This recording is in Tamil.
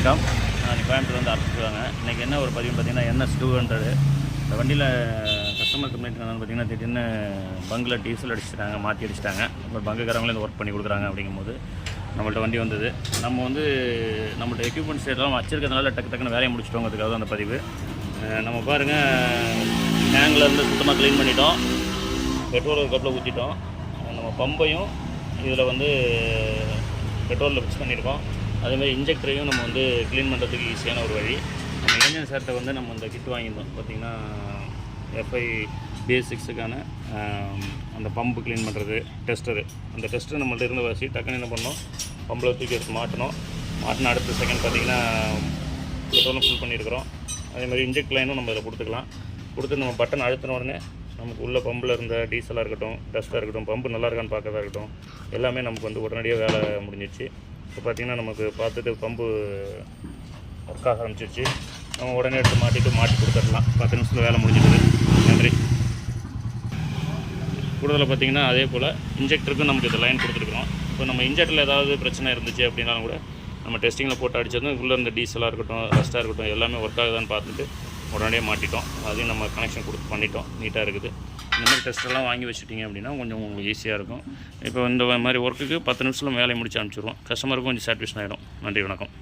வணக்கம். நான் கோயம்புத்தூர்லேருந்து ஆரம்பிச்சுருவாங்க. இன்றைக்கி என்ன ஒரு பதிவுன்னு பார்த்தீங்கன்னா NS200. இந்த வண்டியில் கஸ்டமர் கம்ப்ளைண்ட் என்னென்னு பார்த்தீங்கன்னா, திடீர்னு பங்கில் டீசல் அடிச்சுட்டாங்க, மாற்றி அடிச்சிட்டாங்க. இப்போ பங்குக்காரங்களே இந்த ஒர்க் பண்ணி கொடுக்குறாங்க. அப்படிங்கும்போது நம்மள்ட்ட வண்டி வந்தது. நம்மள்ட்ட எக்யூப்மெண்ட்ஸ் எல்லாம் வச்சிருக்கிறதுனால டக்குன்னு வேலையை முடிச்சிட்டோங்கிறதுக்காக தான் அந்த பதிவு. நம்ம பாருங்கள், டேங்க்லேருந்து சுத்தமாக க்ளீன் பண்ணிட்டோம், பெட்ரோல் ஒரு கப்பில் ஊற்றிட்டோம். நம்ம பம்பையும் இதில் பெட்ரோலில் ஃபிக்ஸ் பண்ணியிருக்கோம். அதேமாதிரி இன்ஜெக்டரையும் நம்ம க்ளீன் பண்ணுறதுக்கு ஈஸியான ஒரு வழி. நம்ம இளைஞர் சார்கிட்ட நம்ம இந்த கிட் வாங்கியிருந்தோம். பார்த்திங்கன்னா FI BS6க்கான அந்த பம்பு க்ளீன் பண்ணுறது டெஸ்டரு. அந்த டெஸ்டர் நம்மள்ட்ட இருந்த வச்சு டக்குன்னு என்ன பண்ணோம், பம்பில் தூக்கி எடுத்து மாட்டின அடுத்த செகண்ட் பார்த்திங்கன்னா பெட்ரோலும் ஃபுல் பண்ணியிருக்கிறோம். அதேமாதிரி இன்ஜெக்ட் லைனும் நம்ம இதில் கொடுத்து நம்ம பட்டன் அழுத்தின உடனே நமக்கு உள்ள பம்பில் இருந்த டீசலாக இருக்கட்டும், டஸ்ட்டாக இருக்கட்டும், பம்பு நல்லா இருக்கான்னு பார்க்கறதா இருக்கட்டும், எல்லாமே நமக்கு உடனடியாக வேலை முடிஞ்சிச்சு. இப்போ பார்த்திங்கன்னா நமக்கு பார்த்துட்டு பம்பு ஒர்க் ஆக ஆரம்பிச்சிருச்சு. நம்ம உடனே எடுத்து மாட்டி கொடுத்துடலாம். 10 நிமிஷத்தில் வேலை முடிஞ்சிடுது. நன்றி. கூடுதலாக பார்த்திங்கன்னா அதே போல் இன்ஜெக்டருக்கும் நமக்கு இந்த லைன் கொடுத்துருக்குறோம். இப்போ நம்ம இன்ஜெக்டரில் ஏதாவது பிரச்சனை இருந்துச்சு அப்படின்னாலும் கூட நம்ம டெஸ்டிங்கில் போட்டு அடித்ததும் உள்ளே இருந்த டீசலாக இருக்கட்டும், ரஸ்ட்டாக இருக்கட்டும், எல்லாமே ஒர்க் ஆகுதான்னு பார்த்துட்டு உடனடியாக மாட்டிட்டோம். அதையும் நம்ம கனெக்ஷன் பண்ணிட்டோம். நீட்டாக இருக்குது. இந்த மாதிரி டெஸ்ட்டெல்லாம் வாங்கி வச்சுட்டிங்க அப்படின்னா கொஞ்சம் உங்களுக்கு ஈஸியாக இருக்கும். இப்போ இந்த மாதிரி ஒர்க்குக்கு 10 நிமிஷத்தில் வேலையை முடிச்சு அனுப்பிச்சிடுவோம். கஸ்டமருக்கும் கொஞ்சம் சாட்டிஸ்ஃபேக்ஷன் ஆகிடும். நன்றி, வணக்கம்.